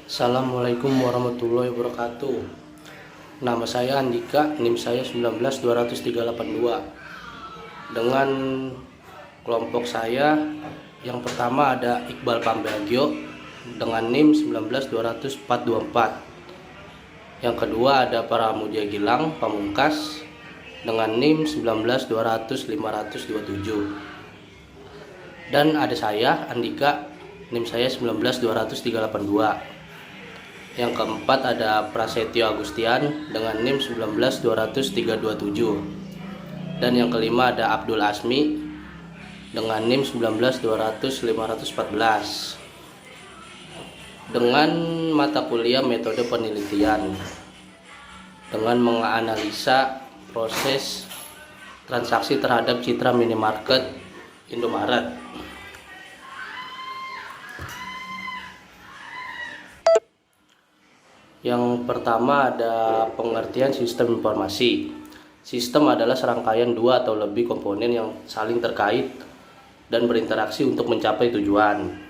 Assalamualaikum warahmatullahi wabarakatuh. Nama saya Andika, NIM saya 1928382. Dengan kelompok saya yang pertama ada Iqbal Pambagio dengan NIM 1920424. Yang kedua ada Pramudia Gilang Pamungkas dengan NIM 1920527. Dan ada saya Andika, NIM saya 1920382. Yang keempat ada Prasetyo Agustian dengan NIM 1920327. Dan yang kelima ada Abdul Asmi dengan NIM 19200-514 dengan mata kuliah metode penelitian dengan menganalisa proses transaksi terhadap citra minimarket Indomaret. Yang pertama ada pengertian sistem informasi. Sistem adalah serangkaian dua atau lebih komponen yang saling terkait dan berinteraksi untuk mencapai tujuan.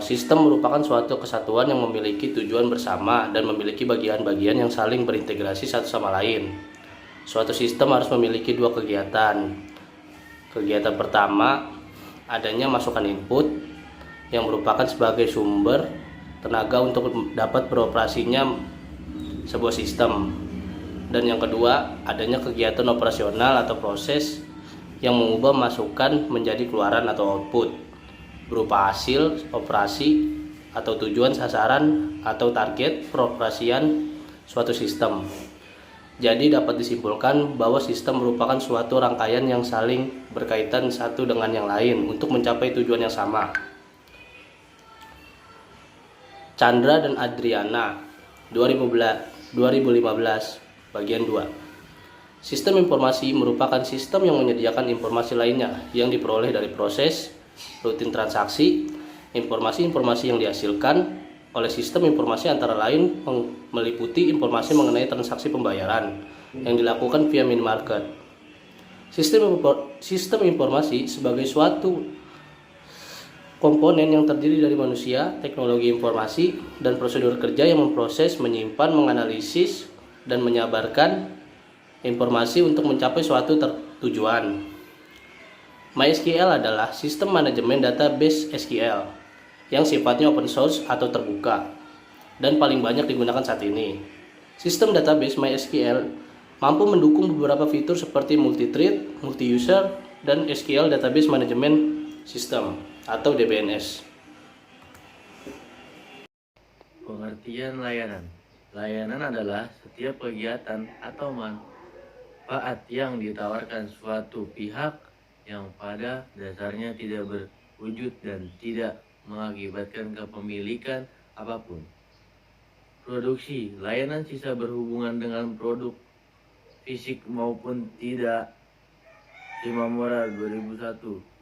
Sistem merupakan suatu kesatuan yang memiliki tujuan bersama dan memiliki bagian-bagian yang saling berintegrasi satu sama lain. Suatu sistem harus memiliki dua kegiatan. Kegiatan pertama, adanya masukan input yang merupakan sebagai sumber tenaga untuk dapat beroperasinya sebuah sistem. Dan yang kedua, adanya kegiatan operasional atau proses yang mengubah masukan menjadi keluaran atau output berupa hasil operasi atau tujuan sasaran atau target peroperasian suatu sistem. Jadi dapat disimpulkan bahwa sistem merupakan suatu rangkaian yang saling berkaitan satu dengan yang lain untuk mencapai tujuan yang sama. Chandra dan Adriana 2015 bagian 2. Sistem informasi merupakan sistem yang menyediakan informasi lainnya yang diperoleh dari proses rutin transaksi. Informasi-informasi yang dihasilkan oleh sistem informasi antara lain meliputi informasi mengenai transaksi pembayaran yang dilakukan via minimarket. Sistem informasi sebagai suatu komponen yang terdiri dari manusia, teknologi informasi, dan prosedur kerja yang memproses, menyimpan, menganalisis, dan menyebarkan informasi untuk mencapai suatu tujuan. MySQL adalah sistem manajemen database SQL yang sifatnya open source atau terbuka dan paling banyak digunakan saat ini. Sistem database MySQL mampu mendukung beberapa fitur seperti multi-thread, multi-user, dan SQL Database Management System atau DBMS. Pengertian layanan. Layanan adalah setiap kegiatan atau manfaat yang ditawarkan suatu pihak yang pada dasarnya tidak berwujud dan tidak mengakibatkan kepemilikan apapun. Produksi. Layanan sisa berhubungan dengan produk fisik maupun tidak. Shimamura 2001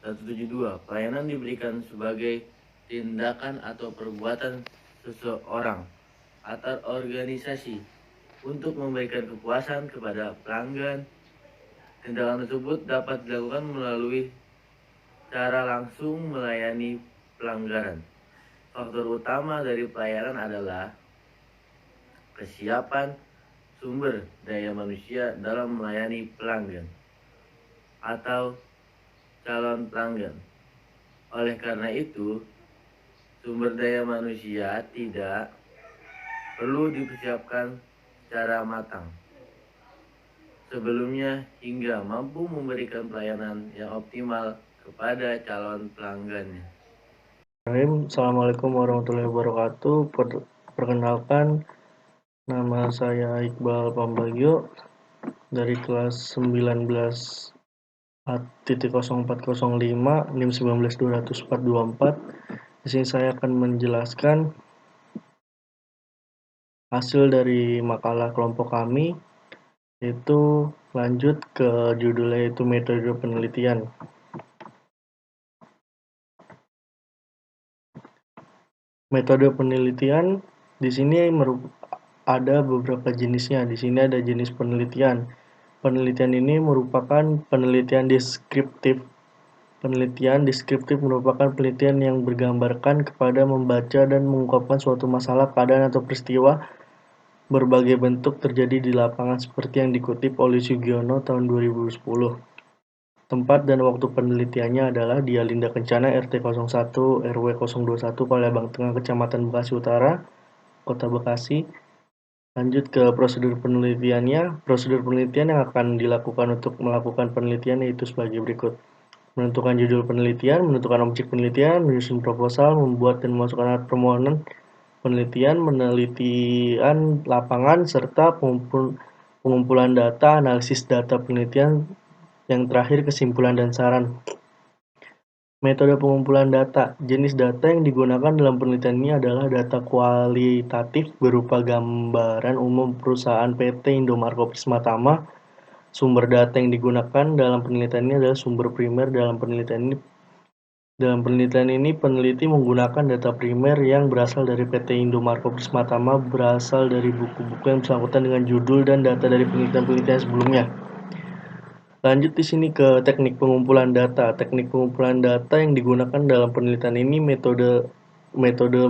172. Pelayanan diberikan sebagai tindakan atau perbuatan seseorang atau organisasi untuk memberikan kepuasan kepada pelanggan. Tindakan tersebut dapat dilakukan melalui cara langsung melayani pelanggaran. Faktor utama dari pelayanan adalah kesiapan sumber daya manusia dalam melayani pelanggan atau calon pelanggan. Oleh karena itu, sumber daya manusia tidak perlu dipersiapkan secara matang sebelumnya hingga mampu memberikan pelayanan yang optimal kepada calon pelanggannya. Assalamualaikum warahmatullahi wabarakatuh. Perkenalkan, nama saya Iqbal Pambagio dari kelas 19A.0405 NIM 1920424. Di sini saya akan menjelaskan hasil dari makalah kelompok kami, yaitu lanjut ke judulnya yaitu metode penelitian. Metode penelitian di sini ada beberapa jenisnya. Di sini ada jenis penelitian. Penelitian ini merupakan penelitian deskriptif, Penelitian deskriptif merupakan penelitian yang bergambarkan kepada membaca dan mengungkapkan suatu masalah, keadaan, atau peristiwa berbagai bentuk terjadi di lapangan seperti yang dikutip oleh Sugiono tahun 2010. Tempat dan waktu penelitiannya adalah di Alinda Kencana RT 01 RW 021 Palembang Tengah Kecamatan Bekasi Utara, Kota Bekasi. Lanjut ke prosedur penelitiannya. Prosedur penelitian yang akan dilakukan untuk melakukan penelitian yaitu sebagai berikut. Menentukan judul penelitian, menentukan objek penelitian, menyusun proposal, membuat dan memasukkan alat permohonan penelitian, penelitian lapangan, serta pengumpulan data, analisis data penelitian, yang terakhir kesimpulan dan saran. Metode pengumpulan data. Jenis data yang digunakan dalam penelitian ini adalah data kualitatif berupa gambaran umum perusahaan PT Indomaret Prisma Tama. Sumber data yang digunakan dalam penelitian ini adalah sumber primer. Dalam penelitian ini peneliti menggunakan data primer yang berasal dari PT Indomaret Prisma Tama, berasal dari buku-buku yang bersangkutan dengan judul dan data dari penelitian-penelitian sebelumnya. Lanjut di sini ke teknik pengumpulan data. Teknik pengumpulan data yang digunakan dalam penelitian ini metode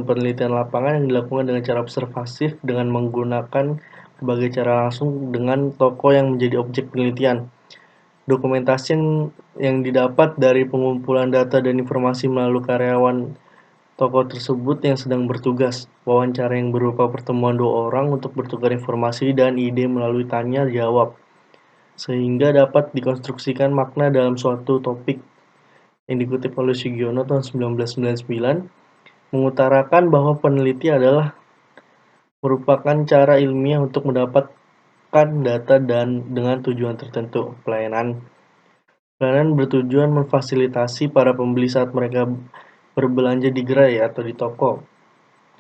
penelitian lapangan yang dilakukan dengan cara observasif dengan menggunakan berbagai cara langsung dengan tokoh yang menjadi objek penelitian. Dokumentasi yang didapat dari pengumpulan data dan informasi melalui karyawan tokoh tersebut yang sedang bertugas. Wawancara yang berupa pertemuan dua orang untuk bertukar informasi dan ide melalui tanya jawab, sehingga dapat dikonstruksikan makna dalam suatu topik. Yang dikutip oleh Sugiono tahun 1999, mengutarakan bahwa peneliti adalah merupakan cara ilmiah untuk mendapatkan data dan dengan tujuan tertentu. Pelayanan bertujuan memfasilitasi para pembeli saat mereka berbelanja di gerai atau di toko.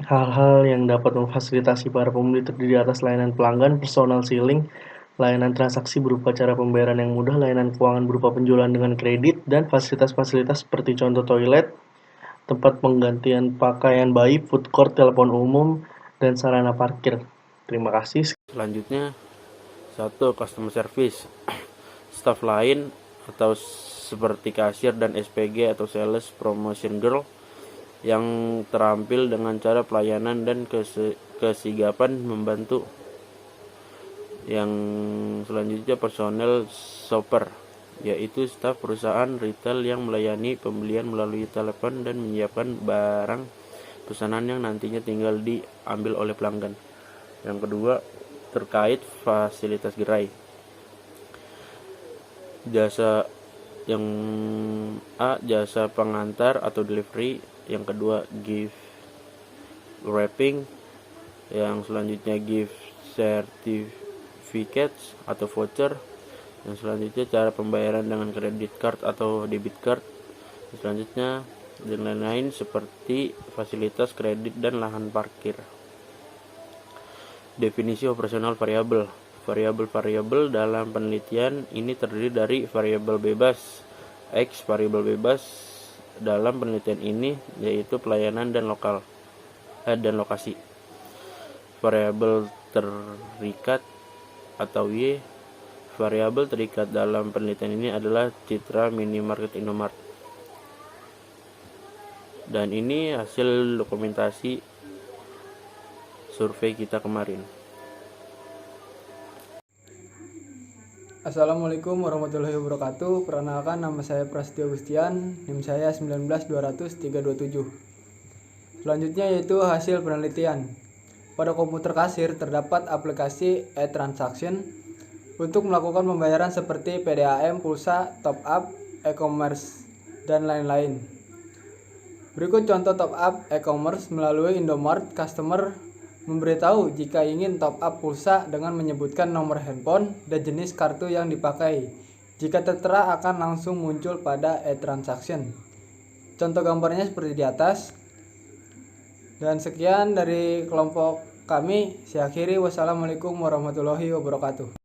Hal-hal yang dapat memfasilitasi para pembeli terdiri atas layanan pelanggan, personal selling, layanan transaksi berupa cara pembayaran yang mudah, layanan keuangan berupa penjualan dengan kredit, dan fasilitas-fasilitas seperti contoh toilet, tempat penggantian pakaian bayi, food court, telepon umum, dan sarana parkir. Terima kasih. Selanjutnya, 1. Customer service. Staff lain atau seperti kasir dan SPG atau sales promotion girl yang terampil dengan cara pelayanan dan kesigapan membantu. Yang selanjutnya personel shopper, yaitu staf perusahaan retail yang melayani pembelian melalui telepon dan menyiapkan barang pesanan yang nantinya tinggal diambil oleh pelanggan. Yang kedua, terkait fasilitas gerai. Jasa yang A, jasa pengantar atau delivery. Yang kedua, gift wrapping. Yang selanjutnya, gift certificates atau voucher. Yang selanjutnya, cara pembayaran dengan credit card atau debit card. Yang selanjutnya, dan lain-lain seperti fasilitas kredit dan lahan parkir. Definisi operasional variabel. Variabel-variabel dalam penelitian ini terdiri dari variabel bebas. X variabel bebas dalam penelitian ini yaitu pelayanan dan lokasi. Variabel terikat atau Y. Variabel terikat dalam penelitian ini adalah citra minimarket Indomaret. Dan ini hasil dokumentasi survei kita kemarin. Assalamualaikum warahmatullahi wabarakatuh. Perkenalkan, nama saya Prasetyo Gustian, NIM saya 19200-327. Selanjutnya yaitu hasil penelitian. Pada komputer kasir terdapat aplikasi e-transaction untuk melakukan pembayaran seperti PDAM, pulsa, top up, e-commerce, dan lain-lain. Berikut contoh top up e-commerce melalui Indomaret. Customer memberitahu jika ingin top up pulsa dengan menyebutkan nomor handphone dan jenis kartu yang dipakai. Jika tertera akan langsung muncul pada e-transaction. Contoh gambarnya seperti di atas. Dan sekian dari kelompok kami. Saya akhiri. Wassalamualaikum warahmatullahi wabarakatuh.